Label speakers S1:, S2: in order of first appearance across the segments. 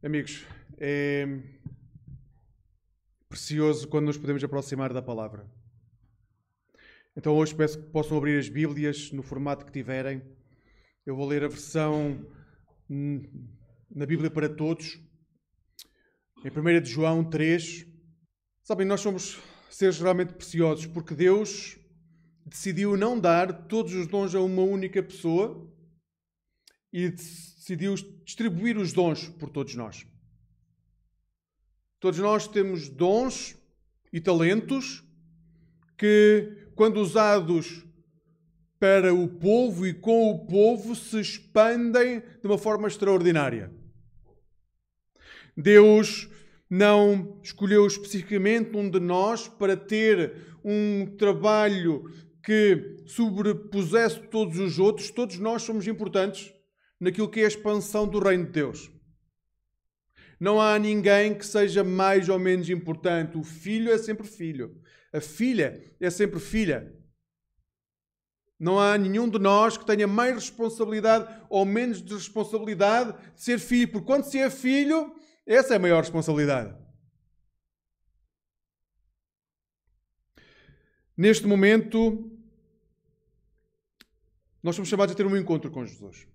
S1: Amigos, é precioso quando nos podemos aproximar da palavra. Então hoje peço que possam abrir as Bíblias no formato que tiverem. Eu vou ler a versão na Bíblia para Todos, em 1 de João 3. Sabem, nós somos seres realmente preciosos porque Deus decidiu não dar todos os dons a uma única pessoa e decidiu distribuir os dons por todos nós. Todos nós temos dons e talentos que, quando usados para o povo e com o povo, se expandem de uma forma extraordinária. Deus não escolheu especificamente um de nós para ter um trabalho que sobrepusesse todos os outros. Todos nós somos importantes naquilo que é a expansão do reino de Deus. Não há ninguém que seja mais ou menos importante. O filho é sempre filho. A filha é sempre filha. Não há nenhum de nós que tenha mais responsabilidade ou menos de responsabilidade de ser filho. Porque quando se é filho, essa é a maior responsabilidade. Neste momento, nós somos chamados a ter um encontro com Jesus.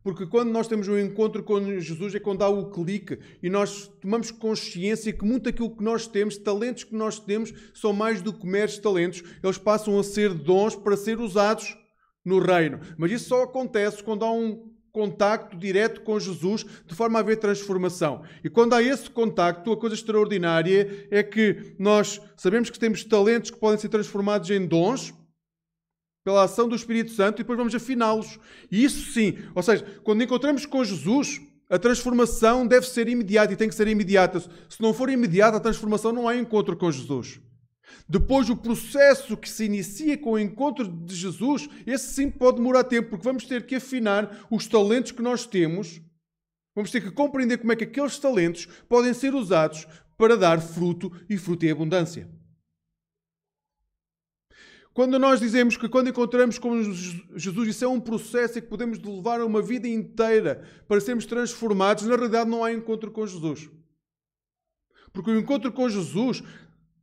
S1: Porque quando nós temos um encontro com Jesus é quando há o clique e nós tomamos consciência que muito daquilo que nós temos, talentos que nós temos, são mais do que meros talentos. Eles passam a ser dons para ser usados no reino. Mas isso só acontece quando há um contacto direto com Jesus, de forma a haver transformação. E quando há esse contacto, a coisa extraordinária é que nós sabemos que temos talentos que podem ser transformados em dons, pela ação do Espírito Santo, e depois vamos afiná-los. E isso sim, ou seja, quando encontramos com Jesus, a transformação deve ser imediata e tem que ser imediata. Se não for imediata a transformação, não há encontro com Jesus. Depois, o processo que se inicia com o encontro de Jesus, esse sim pode demorar tempo, porque vamos ter que afinar os talentos que nós temos, vamos ter que compreender como é que aqueles talentos podem ser usados para dar fruto e fruto em abundância. Quando nós dizemos que quando encontramos com Jesus, isso é um processo e que podemos levar uma vida inteira para sermos transformados, na realidade não há encontro com Jesus. Porque o encontro com Jesus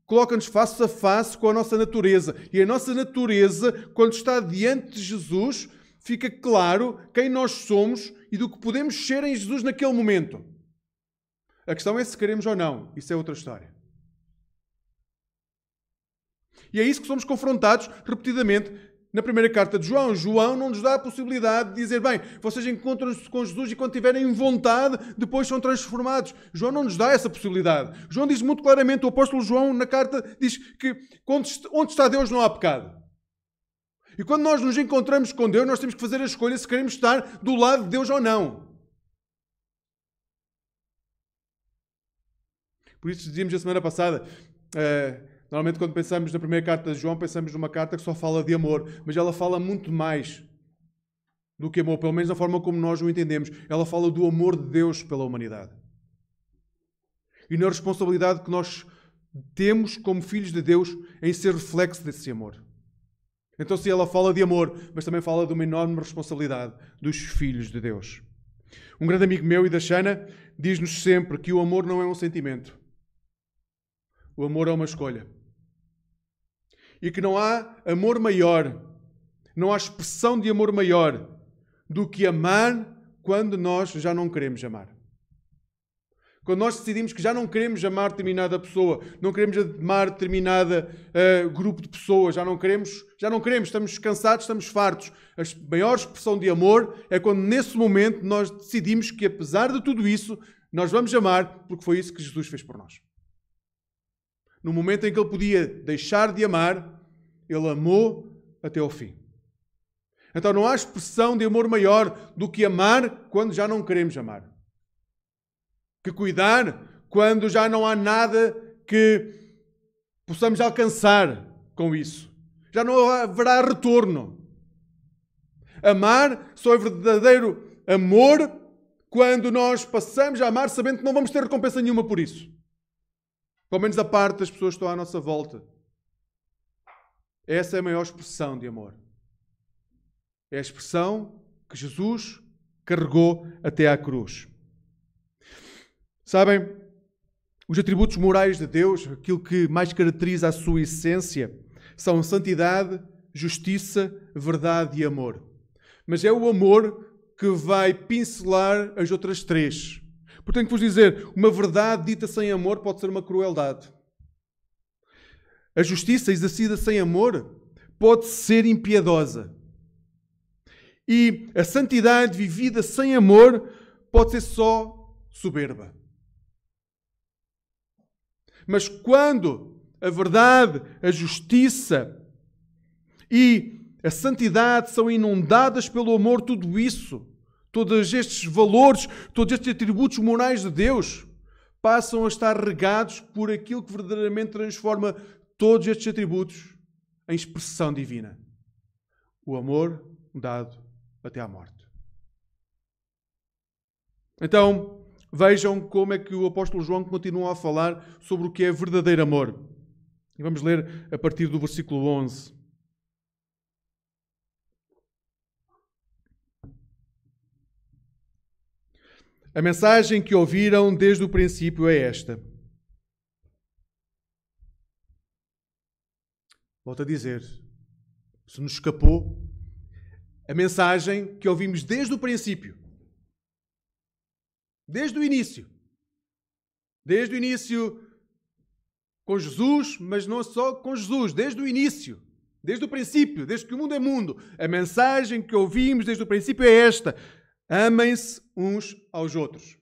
S1: coloca-nos face a face com a nossa natureza. E a nossa natureza, quando está diante de Jesus, fica claro quem nós somos e do que podemos ser em Jesus naquele momento. A questão é se queremos ou não. Isso é outra história. E é isso que somos confrontados repetidamente na primeira carta de João. João não nos dá a possibilidade de dizer, bem, vocês encontram-se com Jesus e quando tiverem vontade, depois são transformados. João não nos dá essa possibilidade. João diz muito claramente, o apóstolo João na carta diz que onde está Deus não há pecado. E quando nós nos encontramos com Deus, nós temos que fazer a escolha se queremos estar do lado de Deus ou não. Por isso dizíamos a semana passada... Normalmente, quando pensamos na primeira carta de João, pensamos numa carta que só fala de amor. Mas ela fala muito mais do que amor, pelo menos da forma como nós o entendemos. Ela fala do amor de Deus pela humanidade. E na responsabilidade que nós temos como filhos de Deus em ser reflexo desse amor. Então, se ela fala de amor, mas também fala de uma enorme responsabilidade dos filhos de Deus. Um grande amigo meu e da Xana diz-nos sempre que o amor não é um sentimento. O amor é uma escolha. E que não há amor maior, não há expressão de amor maior do que amar quando nós já não queremos amar. Quando nós decidimos que já não queremos amar determinada pessoa, não queremos amar determinado grupo de pessoas, já não queremos, estamos cansados, estamos fartos. A maior expressão de amor é quando nesse momento nós decidimos que apesar de tudo isso, nós vamos amar porque foi isso que Jesus fez por nós. No momento em que ele podia deixar de amar, ele amou até ao fim. Então não há expressão de amor maior do que amar quando já não queremos amar. Que cuidar quando já não há nada que possamos alcançar com isso. Já não haverá retorno. Amar só é verdadeiro amor quando nós passamos a amar sabendo que não vamos ter recompensa nenhuma por isso. Pelo menos da parte das pessoas que estão à nossa volta. Essa é a maior expressão de amor. É a expressão que Jesus carregou até à cruz. Sabem, os atributos morais de Deus, aquilo que mais caracteriza a sua essência, são santidade, justiça, verdade e amor. Mas é o amor que vai pincelar as outras três. Portanto, tenho que vos dizer, uma verdade dita sem amor pode ser uma crueldade. A justiça exercida sem amor pode ser impiedosa. E a santidade vivida sem amor pode ser só soberba. Mas quando a verdade, a justiça e a santidade são inundadas pelo amor, tudo isso, todos estes valores, todos estes atributos morais de Deus, passam a estar regados por aquilo que verdadeiramente transforma todos estes atributos em expressão divina. O amor dado até à morte. Então, vejam como é que o apóstolo João continua a falar sobre o que é verdadeiro amor. E vamos ler a partir do versículo 11. A mensagem que ouviram desde o princípio é esta. Volto a dizer, se nos escapou, a mensagem que ouvimos desde o princípio. Desde o início. Desde o início com Jesus, mas não só com Jesus, desde o início. Desde o princípio, desde que o mundo é mundo. A mensagem que ouvimos desde o princípio é esta. Amem-se uns aos outros.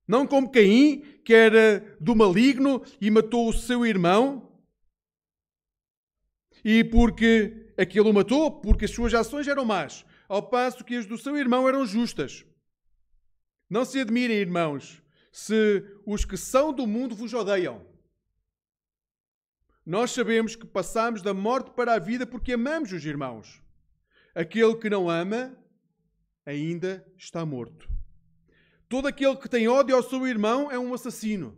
S1: Não como Caim, que era do maligno e matou o seu irmão. E porque aquele o matou, porque as suas ações eram más, ao passo que as do seu irmão eram justas. Não se admirem, irmãos, se os que são do mundo vos odeiam. Nós sabemos que passamos da morte para a vida porque amamos os irmãos. Aquele que não ama ainda está morto. Todo aquele que tem ódio ao seu irmão é um assassino.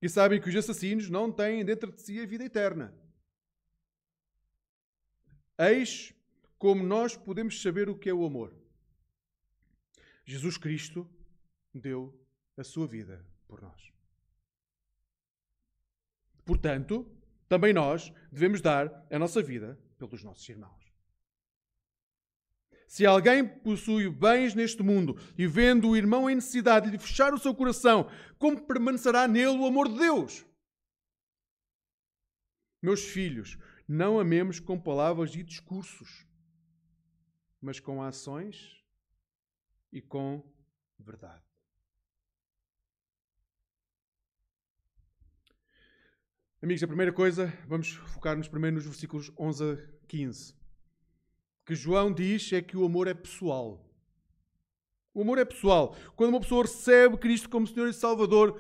S1: E sabem que os assassinos não têm dentro de si a vida eterna. Eis como nós podemos saber o que é o amor. Jesus Cristo deu a sua vida por nós. Portanto, também nós devemos dar a nossa vida pelos nossos irmãos. Se alguém possui bens neste mundo e vendo o irmão em necessidade de lhe fechar o seu coração, como permanecerá nele o amor de Deus? Meus filhos, não amemos com palavras e discursos, mas com ações e com verdade. Amigos, a primeira coisa, vamos focar-nos primeiro nos versículos 11 a 15. O que João diz é que o amor é pessoal. O amor é pessoal. Quando uma pessoa recebe Cristo como Senhor e Salvador,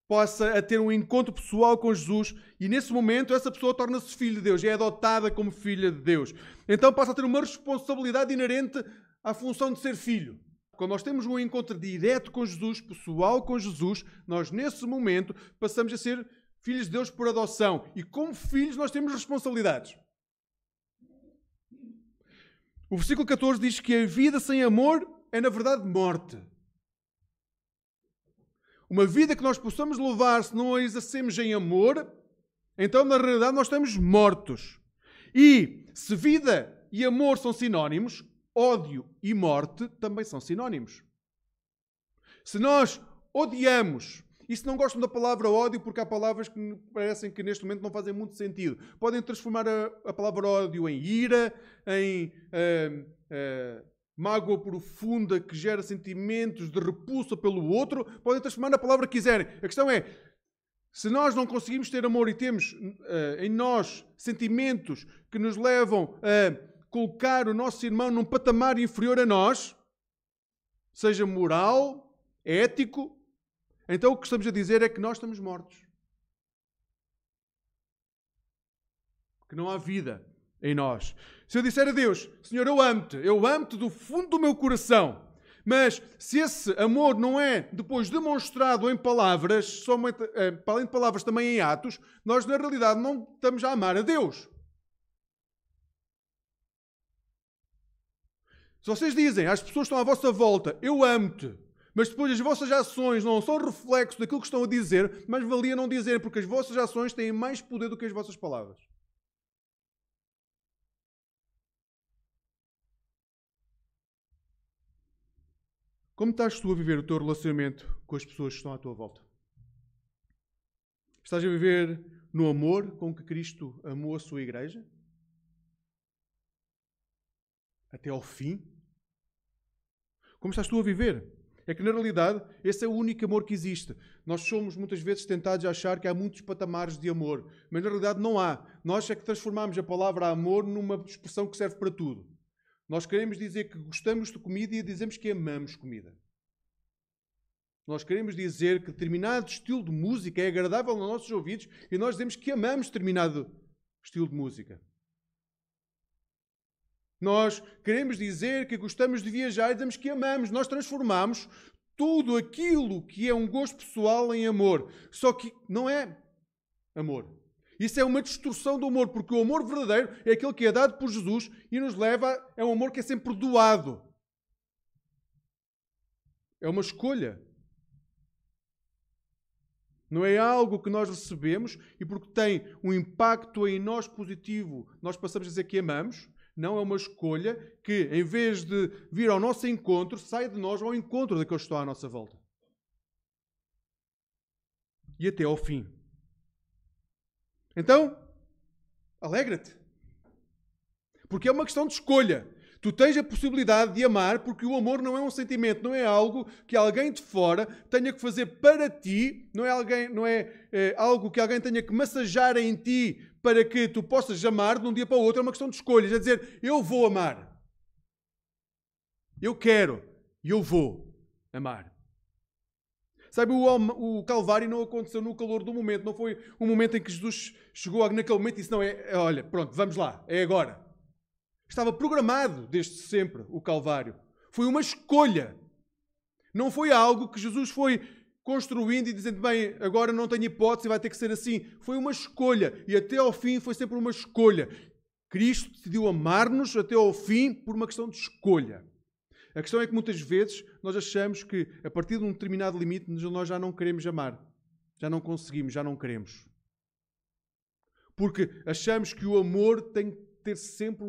S1: possa a ter um encontro pessoal com Jesus e nesse momento essa pessoa torna-se filho de Deus, é adotada como filha de Deus. Então passa a ter uma responsabilidade inerente à função de ser filho. Quando nós temos um encontro direto com Jesus, pessoal com Jesus, nós nesse momento passamos a ser filhos de Deus por adoção e como filhos nós temos responsabilidades. O versículo 14 diz que a vida sem amor é na verdade morte. Uma vida que nós possamos levar se não a exercemos em amor, então na realidade nós estamos mortos. E se vida e amor são sinónimos, ódio e morte também são sinónimos. Se nós odiamos, e se não gostam da palavra ódio, porque há palavras que parecem que neste momento não fazem muito sentido, podem transformar a palavra ódio em ira, em mágoa profunda que gera sentimentos de repulsa pelo outro, podem transformar na palavra que quiserem. A questão é, se nós não conseguimos ter amor e temos em nós sentimentos que nos levam a colocar o nosso irmão num patamar inferior a nós, seja moral, ético, então o que estamos a dizer é que nós estamos mortos. Que não há vida em nós. Se eu disser a Deus, Senhor, eu amo-te do fundo do meu coração, mas se esse amor não é depois demonstrado em palavras, somente, para além de palavras também em atos, nós na realidade não estamos a amar a Deus. Se vocês dizem às pessoas que estão à vossa volta, eu amo-te, mas depois as vossas ações não são reflexo daquilo que estão a dizer, mas valia não dizer, porque as vossas ações têm mais poder do que as vossas palavras. Como estás tu a viver o teu relacionamento com as pessoas que estão à tua volta? Estás a viver no amor com que Cristo amou a sua igreja? Até ao fim? Como estás tu a viver? É que, na realidade, esse é o único amor que existe. Nós somos muitas vezes tentados a achar que há muitos patamares de amor, mas na realidade não há. Nós é que transformamos a palavra amor numa expressão que serve para tudo. Nós queremos dizer que gostamos de comida e dizemos que amamos comida. Nós queremos dizer que determinado estilo de música é agradável aos nossos ouvidos e nós dizemos que amamos determinado estilo de música. Nós queremos dizer que gostamos de viajar e dizemos que amamos. Nós transformamos tudo aquilo que é um gosto pessoal em amor. Só que não é amor. Isso é uma distorção do amor, porque o amor verdadeiro é aquele que é dado por Jesus e nos leva a um amor que é sempre doado. É uma escolha. Não é algo que nós recebemos e porque tem um impacto em nós positivo, nós passamos a dizer que amamos. Não, é uma escolha que, em vez de vir ao nosso encontro, sai de nós ao encontro daqueles que estão à nossa volta. E até ao fim. Então, alegra-te. Porque é uma questão de escolha. Tu tens a possibilidade de amar, porque o amor não é um sentimento, não é algo que alguém de fora tenha que fazer para ti, não é algo que alguém tenha que massagear em ti para que tu possas amar de um dia para o outro. É uma questão de escolhas. É dizer, eu vou amar. Eu quero e eu vou amar. Sabe, o Calvário não aconteceu no calor do momento. Não foi um momento em que Jesus chegou naquele momento e disse, não, olha, pronto, vamos lá, é agora. Estava programado desde sempre o Calvário. Foi uma escolha. Não foi algo que Jesus foi construindo e dizendo, bem, agora não tenho hipótese, vai ter que ser assim. Foi uma escolha. E até ao fim foi sempre uma escolha. Cristo decidiu amar-nos até ao fim por uma questão de escolha. A questão é que muitas vezes nós achamos que a partir de um determinado limite nós já não queremos amar. Já não conseguimos, já não queremos. Porque achamos que o amor tem que ter sempre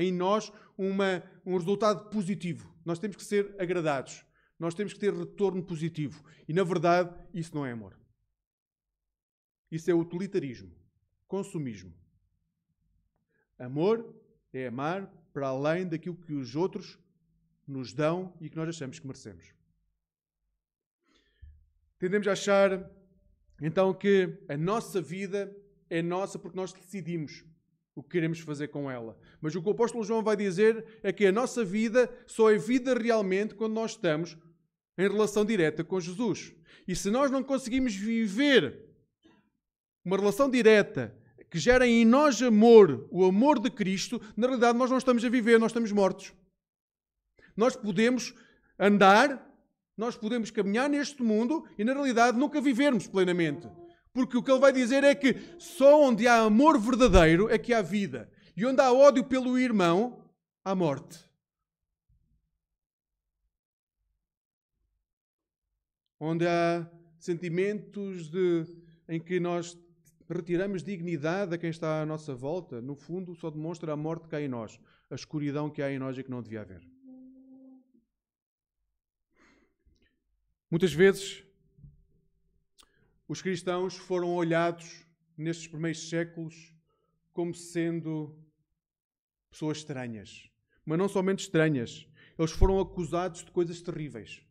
S1: em nós um resultado positivo. Nós temos que ser agradados. Nós temos que ter retorno positivo. E, na verdade, isso não é amor. Isso é utilitarismo. Consumismo. Amor é amar para além daquilo que os outros nos dão e que nós achamos que merecemos. Tendemos a achar, então, que a nossa vida é nossa porque nós decidimos o que queremos fazer com ela. Mas o que o apóstolo João vai dizer é que a nossa vida só é vida realmente quando nós estamos em relação direta com Jesus. E se nós não conseguimos viver uma relação direta que gera em nós amor, o amor de Cristo, na realidade nós não estamos a viver, nós estamos mortos. Nós podemos andar, nós podemos caminhar neste mundo e na realidade nunca vivermos plenamente. Porque o que ele vai dizer é que só onde há amor verdadeiro é que há vida. E onde há ódio pelo irmão, há morte. Onde há sentimentos em que nós retiramos dignidade a quem está à nossa volta, no fundo só demonstra a morte que há em nós. A escuridão que há em nós e que não devia haver. Muitas vezes os cristãos foram olhados nestes primeiros séculos como sendo pessoas estranhas. Mas não somente estranhas. Eles foram acusados de coisas terríveis.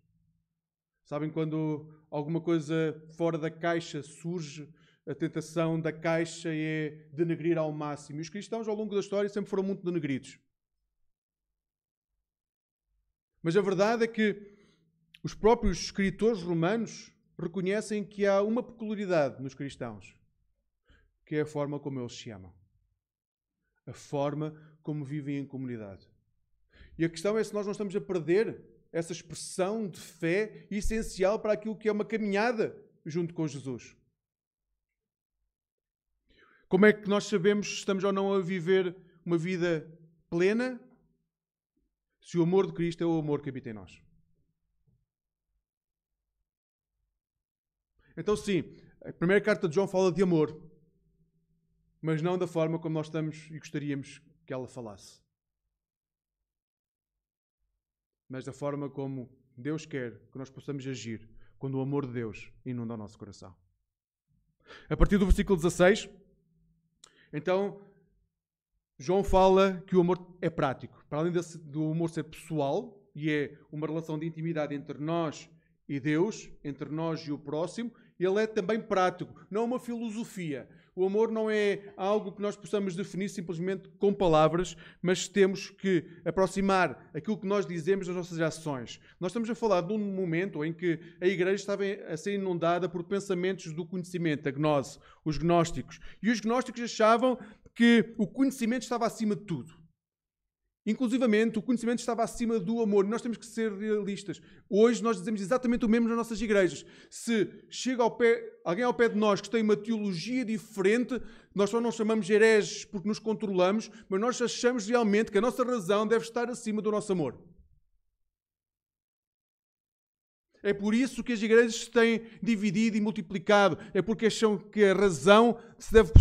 S1: Sabem, quando alguma coisa fora da caixa surge, a tentação da caixa é denegrir ao máximo. E os cristãos, ao longo da história, sempre foram muito denegridos. Mas a verdade é que os próprios escritores romanos reconhecem que há uma peculiaridade nos cristãos, que é a forma como eles se amam. A forma como vivem em comunidade. E a questão é se nós não estamos a perder essa expressão de fé essencial para aquilo que é uma caminhada junto com Jesus. Como é que nós sabemos se estamos ou não a viver uma vida plena? Se o amor de Cristo é o amor que habita em nós. Então sim, a primeira carta de João fala de amor, mas não da forma como nós estamos e gostaríamos que ela falasse. Mas da forma como Deus quer que nós possamos agir quando o amor de Deus inunda o nosso coração. A partir do versículo 16, então, João fala que o amor é prático. Para além do amor ser pessoal, e é uma relação de intimidade entre nós e Deus, entre nós e o próximo, ele é também prático, não é uma filosofia. O amor não é algo que nós possamos definir simplesmente com palavras, mas temos que aproximar aquilo que nós dizemos das nossas ações. Nós estamos a falar de um momento em que a igreja estava a ser inundada por pensamentos do conhecimento, a gnose, os gnósticos. E os gnósticos achavam que o conhecimento estava acima de tudo. Inclusivamente, o conhecimento estava acima do amor. Nós temos que ser realistas. Hoje nós dizemos exatamente o mesmo nas nossas igrejas. Se chega alguém ao pé de nós que tem uma teologia diferente, nós só não chamamos hereges porque nos controlamos, mas nós achamos realmente que a nossa razão deve estar acima do nosso amor. É por isso que as igrejas se têm dividido e multiplicado. É porque acham que a razão se deve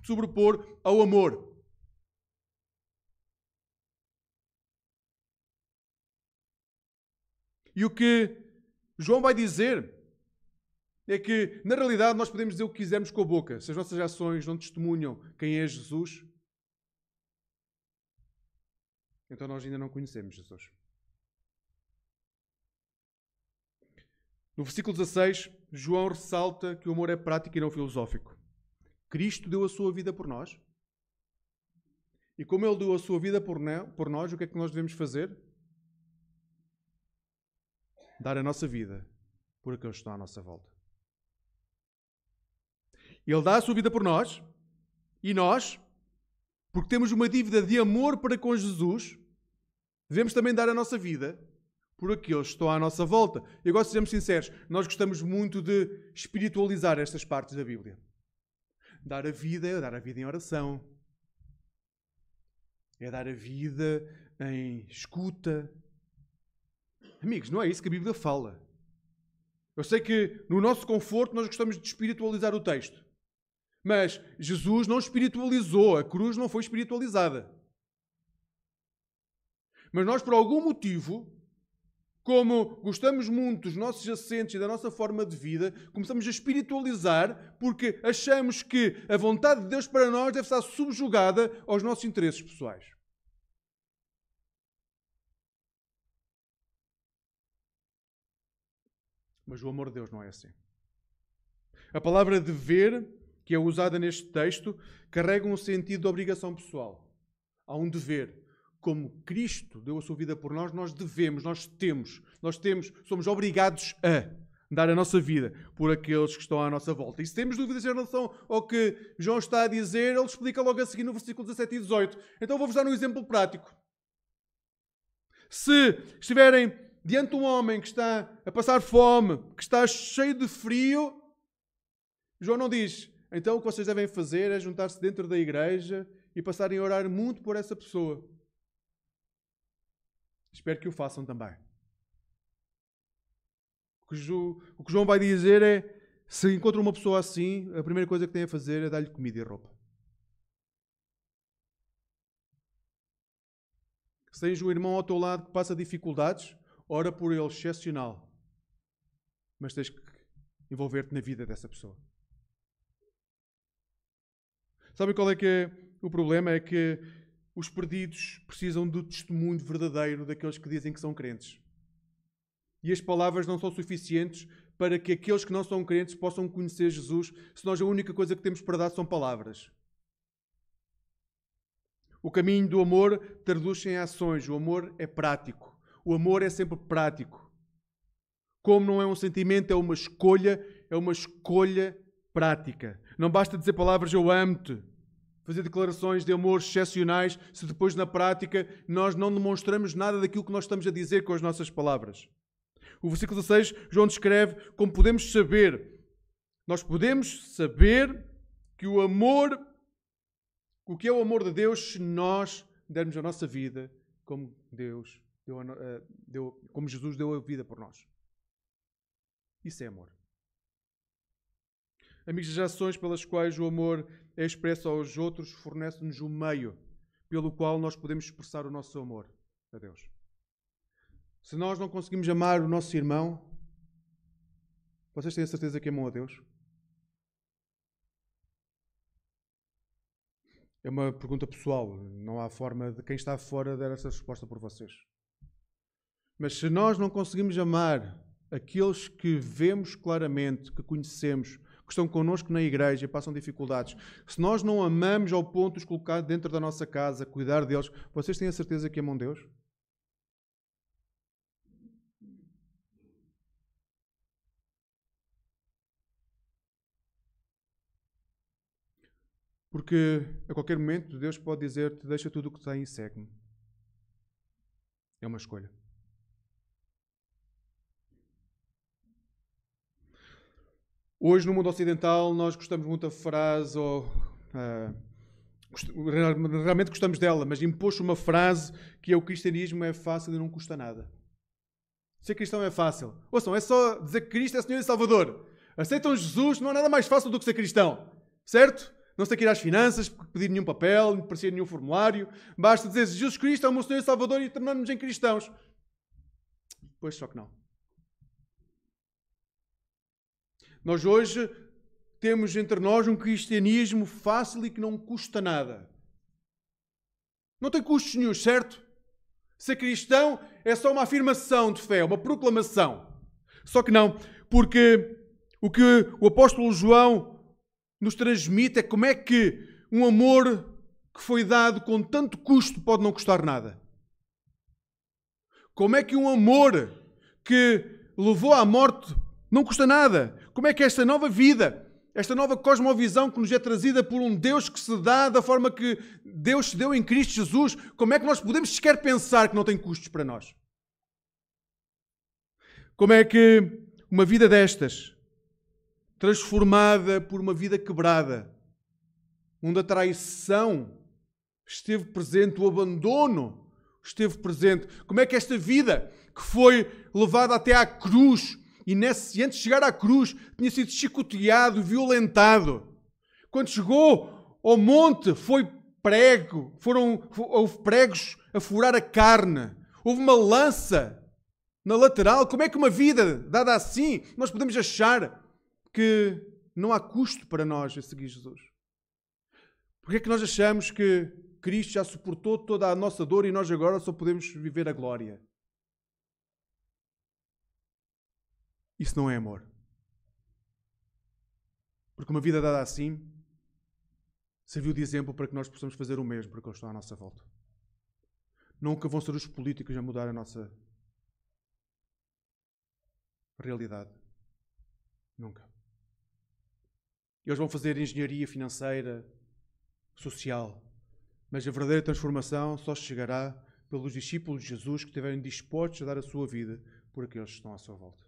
S1: sobrepor ao amor. E o que João vai dizer é que, na realidade, nós podemos dizer o que quisermos com a boca. Se as nossas ações não testemunham quem é Jesus, então nós ainda não conhecemos Jesus. No versículo 16, João ressalta que o amor é prático e não filosófico. Cristo deu a sua vida por nós. E como Ele deu a sua vida por nós, o que é que nós devemos fazer? Dar a nossa vida por aqueles que estão à nossa volta. Ele dá a sua vida por nós e nós, porque temos uma dívida de amor para com Jesus, devemos também dar a nossa vida por aqueles que estão à nossa volta. Eu gosto de sermos sinceros, nós gostamos muito de espiritualizar estas partes da Bíblia. Dar a vida é dar a vida em oração. É dar a vida em escuta. Amigos, não é isso que a Bíblia fala. Eu sei que no nosso conforto nós gostamos de espiritualizar o texto. Mas Jesus não espiritualizou, a cruz não foi espiritualizada. Mas nós, por algum motivo, como gostamos muito dos nossos assentos e da nossa forma de vida, começamos a espiritualizar porque achamos que a vontade de Deus para nós deve estar subjugada aos nossos interesses pessoais. Mas o amor de Deus não é assim. A palavra dever, que é usada neste texto, carrega um sentido de obrigação pessoal. Há um dever. Como Cristo deu a sua vida por nós, nós devemos, somos obrigados a dar a nossa vida por aqueles que estão à nossa volta. E se temos dúvidas em relação ao que João está a dizer, ele explica logo a seguir no versículo 17 e 18. Então vou-vos dar um exemplo prático. Se estiverem diante de um homem que está a passar fome, que está cheio de frio, João não diz, então o que vocês devem fazer é juntar-se dentro da igreja e passarem a orar muito por essa pessoa. Espero que o façam também. O que João vai dizer é, se encontra uma pessoa assim, a primeira coisa que tem a fazer é dar-lhe comida e roupa. Se tens um irmão ao teu lado que passa dificuldades, ora por ele, excepcional. Mas tens que envolver-te na vida dessa pessoa. Sabem qual é que é o problema? É que os perdidos precisam do testemunho verdadeiro daqueles que dizem que são crentes. E as palavras não são suficientes para que aqueles que não são crentes possam conhecer Jesus, se nós a única coisa que temos para dar são palavras. O caminho do amor traduz-se em ações. O amor é prático. O amor é sempre prático. Como não é um sentimento, é uma escolha prática. Não basta dizer palavras eu amo-te, fazer declarações de amor excepcionais, se depois na prática nós não demonstramos nada daquilo que nós estamos a dizer com as nossas palavras. O versículo 16, João descreve como podemos saber. Nós podemos saber que o que é o amor de Deus se nós dermos a nossa vida como como Jesus deu a vida por nós. Isso é amor. Amigos, as ações pelas quais o amor é expresso aos outros fornece-nos o meio pelo qual nós podemos expressar o nosso amor a Deus. Se nós não conseguimos amar o nosso irmão, vocês têm a certeza que amam a Deus? É uma pergunta pessoal. Não há forma de quem está fora dar essa resposta por vocês. Mas se nós não conseguimos amar aqueles que vemos claramente, que conhecemos, que estão connosco na igreja e passam dificuldades, se nós não amamos ao ponto de os colocar dentro da nossa casa, cuidar deles, vocês têm a certeza que amam Deus? Porque a qualquer momento Deus pode dizer-te: deixa tudo o que tem e segue-me. É uma escolha. Hoje, no mundo ocidental, nós gostamos muito da frase, realmente gostamos dela, mas impôs uma frase que é: o cristianismo é fácil e não custa nada. Ser cristão é fácil. Ouçam, é só dizer que Cristo é Senhor e Salvador. Aceitam Jesus, não há nada mais fácil do que ser cristão. Certo? Não se tem que ir às finanças, pedir nenhum papel, não preencher nenhum formulário. Basta dizer: Jesus Cristo é o meu Senhor e Salvador, e tornamos-nos em cristãos. Pois, só que não. Nós hoje temos entre nós um cristianismo fácil e que não custa nada. Não tem custos nenhum, certo? Ser cristão é só uma afirmação de fé, uma proclamação. Só que não, porque o que o apóstolo João nos transmite é como é que um amor que foi dado com tanto custo pode não custar nada. Como é que um amor que levou à morte não custa nada? Como é que esta nova vida, esta nova cosmovisão que nos é trazida por um Deus que se dá da forma que Deus se deu em Cristo Jesus, como é que nós podemos sequer pensar que não tem custos para nós? Como é que uma vida destas, transformada por uma vida quebrada, onde a traição esteve presente, o abandono esteve presente, como é que esta vida que foi levada até à cruz, e antes de chegar à cruz tinha sido chicoteado, violentado, quando chegou ao monte foi prego, houve pregos a furar a carne, houve uma lança na lateral. Como é que uma vida dada assim nós podemos achar que não há custo para nós a seguir Jesus? Porque é que nós achamos que Cristo já suportou toda a nossa dor e nós agora só podemos viver a glória? Isso não é amor. Porque uma vida dada assim serviu de exemplo para que nós possamos fazer o mesmo para aqueles que estão à nossa volta. Nunca vão ser os políticos a mudar a nossa realidade. Nunca. Eles vão fazer engenharia financeira, social. Mas a verdadeira transformação só chegará pelos discípulos de Jesus que estiverem dispostos a dar a sua vida por aqueles que estão à sua volta.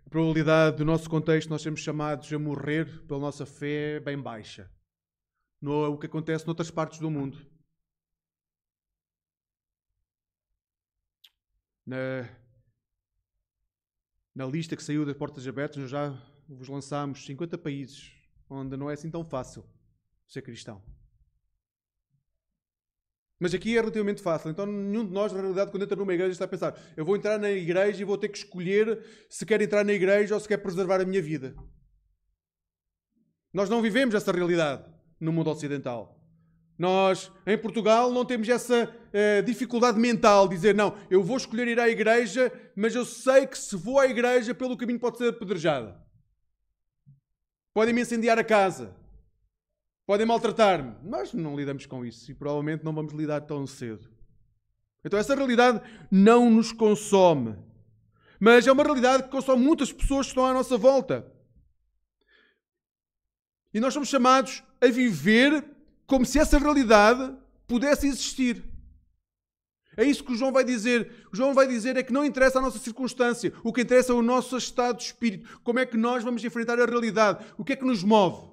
S1: A probabilidade do nosso contexto nós sermos chamados a morrer pela nossa fé é bem baixa. Não é o que acontece noutras partes do mundo. Na lista que saiu das Portas Abertas, nós já vos lançámos 50 países onde não é assim tão fácil ser cristão. Mas aqui é relativamente fácil. Então nenhum de nós, na realidade, quando entra numa igreja, está a pensar: eu vou entrar na igreja e vou ter que escolher se quero entrar na igreja ou se quero preservar a minha vida. Nós não vivemos essa realidade no mundo ocidental. Nós, em Portugal, não temos essa dificuldade mental de dizer: não, eu vou escolher ir à igreja, mas eu sei que se vou à igreja, pelo caminho pode ser apedrejada. Podem-me incendiar a casa. Podem maltratar-me. Nós não lidamos com isso e provavelmente não vamos lidar tão cedo. Então essa realidade não nos consome. Mas é uma realidade que consome muitas pessoas que estão à nossa volta. E nós somos chamados a viver como se essa realidade pudesse existir. É isso que o João vai dizer. O João vai dizer é que não interessa a nossa circunstância. O que interessa é o nosso estado de espírito. Como é que nós vamos enfrentar a realidade? O que é que nos move?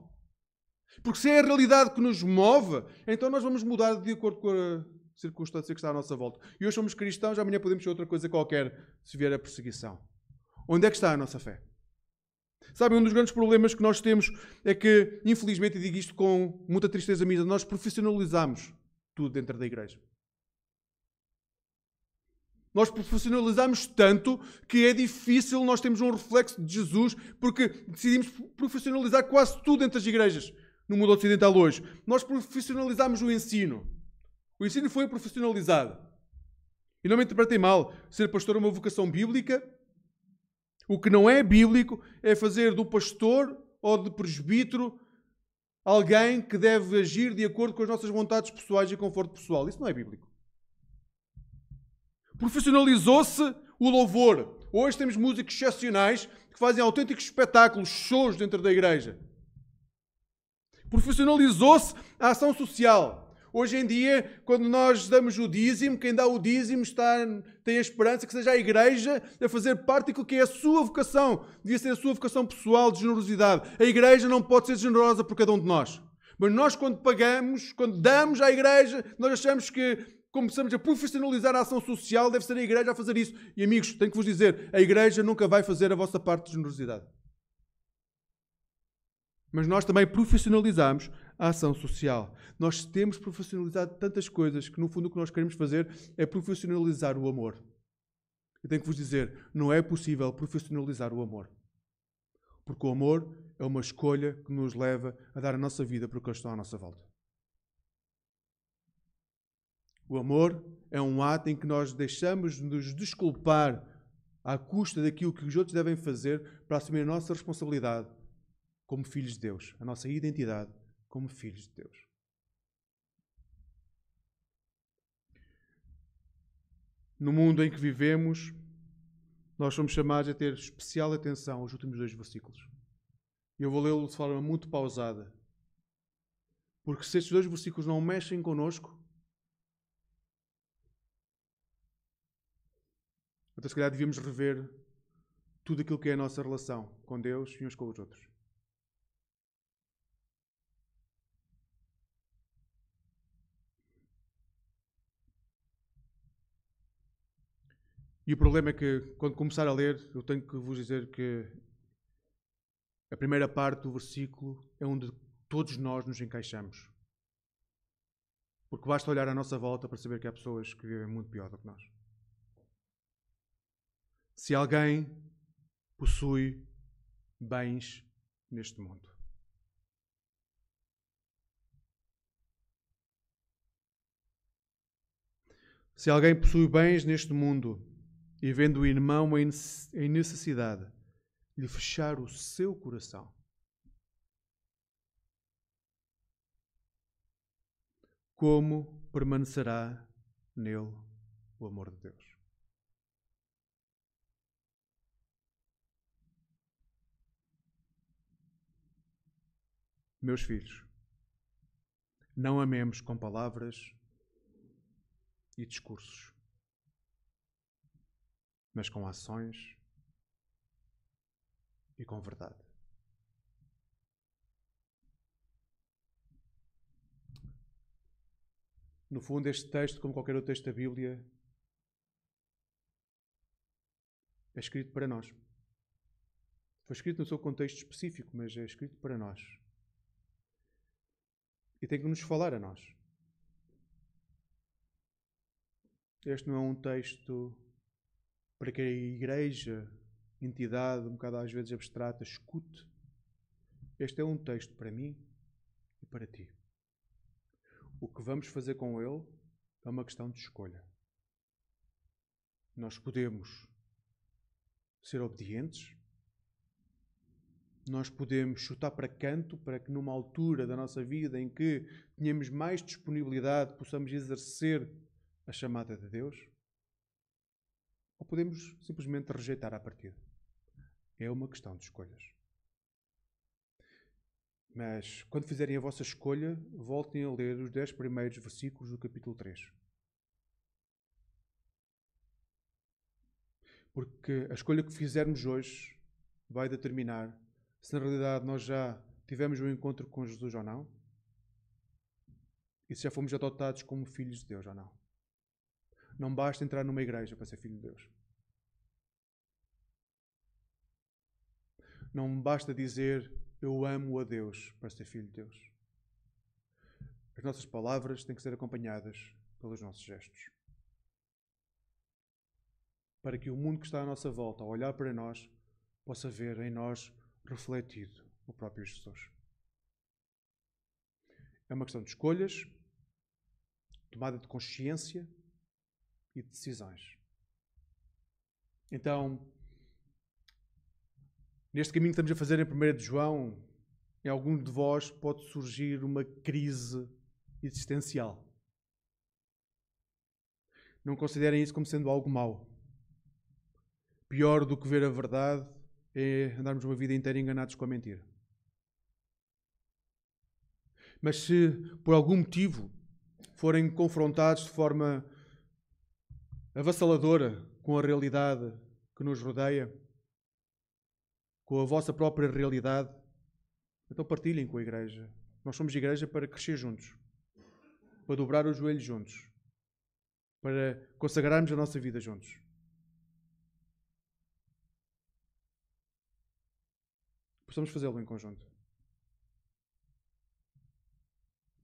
S1: Porque se é a realidade que nos move, então nós vamos mudar de acordo com a circunstância que está à nossa volta. E hoje somos cristãos, amanhã podemos ser outra coisa qualquer se vier a perseguição. Onde é que está a nossa fé? Sabem, um dos grandes problemas que nós temos é que, infelizmente, e digo isto com muita tristeza minha, nós profissionalizamos tudo dentro da igreja. Nós profissionalizamos tanto que é difícil nós termos um reflexo de Jesus porque decidimos profissionalizar quase tudo dentro das igrejas no mundo ocidental hoje. Nós profissionalizamos o ensino. O ensino foi profissionalizado. E não me interpretem mal. Ser pastor é uma vocação bíblica. O que não é bíblico é fazer do pastor ou de presbítero alguém que deve agir de acordo com as nossas vontades pessoais e conforto pessoal. Isso não é bíblico. Profissionalizou-se o louvor. Hoje temos músicos excepcionais que fazem autênticos espetáculos, shows dentro da igreja. Profissionalizou-se a ação social. Hoje em dia, quando nós damos o dízimo, quem dá o dízimo tem a esperança que seja a igreja a fazer parte daquilo que é a sua vocação. Devia ser a sua vocação pessoal de generosidade. A igreja não pode ser generosa por cada um de nós. Mas nós, quando pagamos, quando damos à igreja, nós achamos que começamos a profissionalizar a ação social, deve ser a igreja a fazer isso. E amigos, tenho que vos dizer, a igreja nunca vai fazer a vossa parte de generosidade. Mas nós também profissionalizamos a ação social. Nós temos profissionalizado tantas coisas que, no fundo, o que nós queremos fazer é profissionalizar o amor. Eu tenho que vos dizer, não é possível profissionalizar o amor. Porque o amor é uma escolha que nos leva a dar a nossa vida por aqueles que estão à nossa volta. O amor é um ato em que nós deixamos de nos desculpar à custa daquilo que os outros devem fazer para assumir a nossa responsabilidade como filhos de Deus, a nossa identidade como filhos de Deus. No mundo em que vivemos, nós somos chamados a ter especial atenção aos últimos 2 versículos. Eu vou lê-lo de forma muito pausada, porque se estes 2 versículos não mexem connosco, então, se calhar, devíamos rever tudo aquilo que é a nossa relação com Deus e uns com os outros. E o problema é que, quando começar a ler, eu tenho que vos dizer que a primeira parte do versículo é onde todos nós nos encaixamos. Porque basta olhar à nossa volta para saber que há pessoas que vivem muito pior do que nós. Se alguém possui bens neste mundo. Se alguém possui bens neste mundo e vendo o irmão em necessidade, lhe fechar o seu coração, como permanecerá nele o amor de Deus? Meus filhos, não amemos com palavras e discursos, mas com ações e com verdade. No fundo, este texto, como qualquer outro texto da Bíblia, é escrito para nós. Foi escrito no seu contexto específico, mas é escrito para nós. E tem que nos falar a nós. Este não é um texto para que a igreja, entidade, um bocado às vezes abstrata, escute. Este é um texto para mim e para ti. O que vamos fazer com ele é uma questão de escolha. Nós podemos ser obedientes. Nós podemos chutar para canto para que numa altura da nossa vida em que tenhamos mais disponibilidade possamos exercer a chamada de Deus. Ou podemos simplesmente rejeitar à partida. É uma questão de escolhas. Mas quando fizerem a vossa escolha, voltem a ler os 10 primeiros versículos do capítulo 3. Porque a escolha que fizermos hoje vai determinar se na realidade nós já tivemos um encontro com Jesus ou não, e se já fomos adotados como filhos de Deus ou não. Não basta entrar numa igreja para ser filho de Deus. Não me basta dizer eu amo a Deus para ser filho de Deus. As nossas palavras têm que ser acompanhadas pelos nossos gestos. Para que o mundo que está à nossa volta, ao olhar para nós, possa ver em nós refletido o próprio Jesus. É uma questão de escolhas, tomada de consciência e de decisões. Então, neste caminho que estamos a fazer em 1 de João, em algum de vós pode surgir uma crise existencial. Não considerem isso como sendo algo mau. Pior do que ver a verdade é andarmos uma vida inteira enganados com a mentira. Mas se por algum motivo forem confrontados de forma avassaladora com a realidade que nos rodeia, com a vossa própria realidade, então partilhem com a igreja. Nós somos igreja para crescer juntos, para dobrar os joelhos juntos, para consagrarmos a nossa vida juntos. Possamos fazê-lo em conjunto.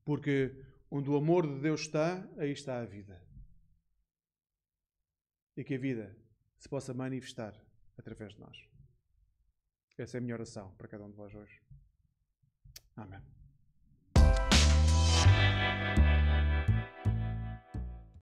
S1: Porque onde o amor de Deus está, aí está a vida. E que a vida se possa manifestar através de nós. Essa é a minha oração para cada um de vós hoje. Amém.